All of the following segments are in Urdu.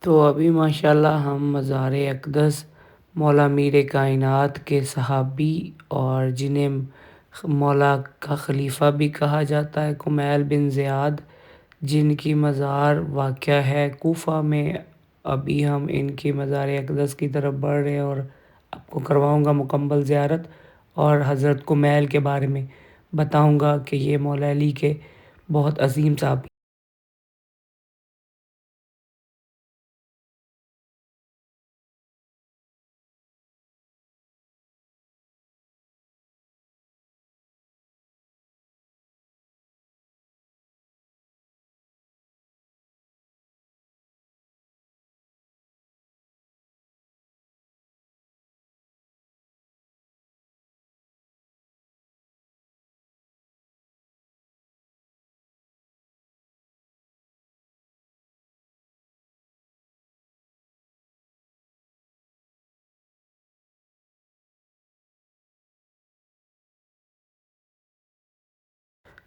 تو ابھی ماشاءاللہ ہم مزار اقدس مولا میر کائنات کے صحابی اور جنہیں مولا کا خلیفہ بھی کہا جاتا ہے، کمیل بن زیاد، جن کی مزار واقع ہے کوفہ میں، ابھی ہم ان کی مزار اقدس کی طرف بڑھ رہے ہیں اور آپ کو کرواؤں گا مکمل زیارت، اور حضرت کمیل کے بارے میں بتاؤں گا کہ یہ مولا علی کے بہت عظیم صحابی۔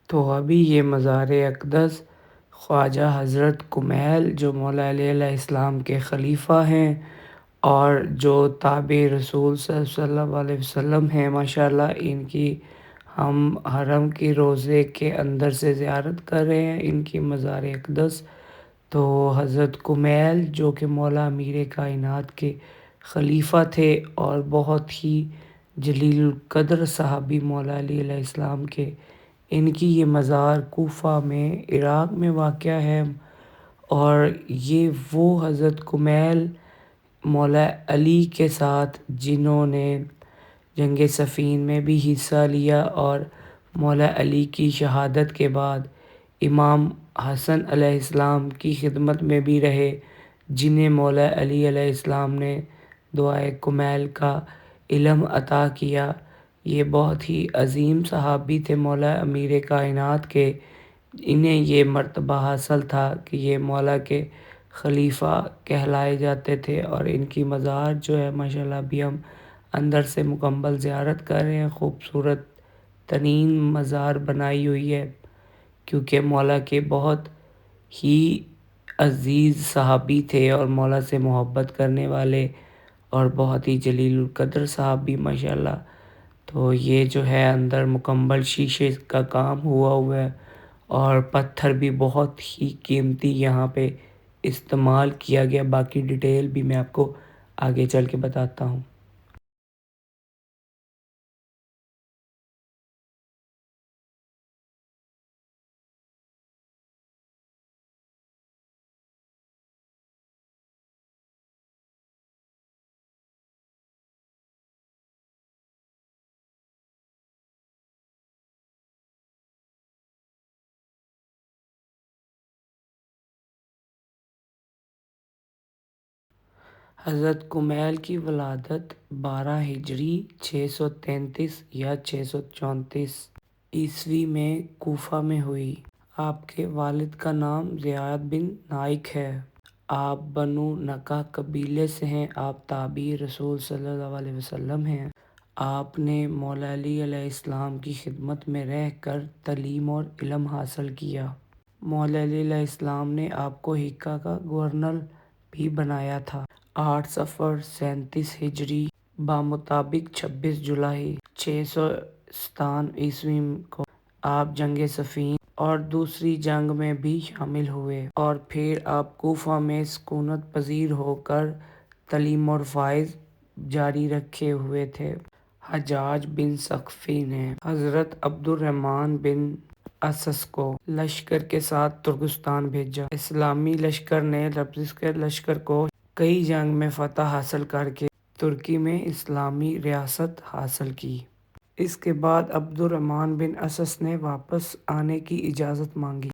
تو ابھی یہ مزار اقدس خواجہ حضرت کمیل جو مولا علی علیہ السلام کے خلیفہ ہیں اور جو تابع رسول صلی اللہ علیہ وسلم ہیں، ماشاءاللہ ان کی ہم حرم کی روضے کے اندر سے زیارت کر رہے ہیں، ان کی مزار اقدس۔ تو حضرت کمیل جو کہ مولا امیر کائنات کے خلیفہ تھے اور بہت ہی جلیل القدر صحابی مولا علی علیہ السلام کے، ان کی یہ مزار کوفہ میں عراق میں واقع ہے، اور یہ وہ حضرت کمیل مولا علی کے ساتھ جنہوں نے جنگ صفین میں بھی حصہ لیا اور مولا علی کی شہادت کے بعد امام حسن علیہ السلام کی خدمت میں بھی رہے، جنہیں مولا علی علیہ السلام نے دعائے کمیل کا علم عطا کیا۔ یہ بہت ہی عظیم صحابی تھے مولا امیر کائنات کے، انہیں یہ مرتبہ حاصل تھا کہ یہ مولا کے خلیفہ کہلائے جاتے تھے، اور ان کی مزار جو ہے ماشاءاللہ ابھی ہم اندر سے مکمل زیارت کر رہے ہیں۔ خوبصورت ترین مزار بنائی ہوئی ہے، کیونکہ مولا کے بہت ہی عزیز صحابی تھے اور مولا سے محبت کرنے والے اور بہت ہی جلیل القدر صحابی ماشاءاللہ۔ تو یہ جو ہے اندر مکمل شیشے کا کام ہوا ہے، اور پتھر بھی بہت ہی قیمتی یہاں پہ استعمال کیا گیا، باقی ڈیٹیل بھی میں آپ کو آگے چل کے بتاتا ہوں۔ حضرت کمیل کی ولادت 12 ہجری 633 یا 634 عیسوی میں کوفہ میں ہوئی۔ آپ کے والد کا نام زیاد بن نائک ہے۔ آپ بنو نقع قبیلے سے ہیں۔ آپ تابع رسول صلی اللہ علیہ وسلم ہیں۔ آپ نے مولا علی علیہ السلام کی خدمت میں رہ کر تعلیم اور علم حاصل کیا۔ مولا علی علیہ السلام نے آپ کو حقہ کا گورنر بھی بنایا تھا۔ 8 صفر 37 ہجری بمطابق 26 جولائی 667 عیسوی کو آپ جنگ صفین اور دوسری جنگ میں بھی شامل ہوئے، اور پھر آپ کوفہ میں سکونت پذیر ہو کر تعلیم اور فائض جاری رکھے ہوئے تھے۔ حجاج بن ثقفی نے حضرت عبد الرحمن بن اسس کو لشکر کے ساتھ ترکستان بھیجا۔ اسلامی لشکر نے لشکر کو کئی جنگ میں فتح حاصل کر کے ترکی میں اسلامی ریاست حاصل کی۔ اس کے بعد عبد الرحمن بن اسس نے واپس آنے کی اجازت مانگی۔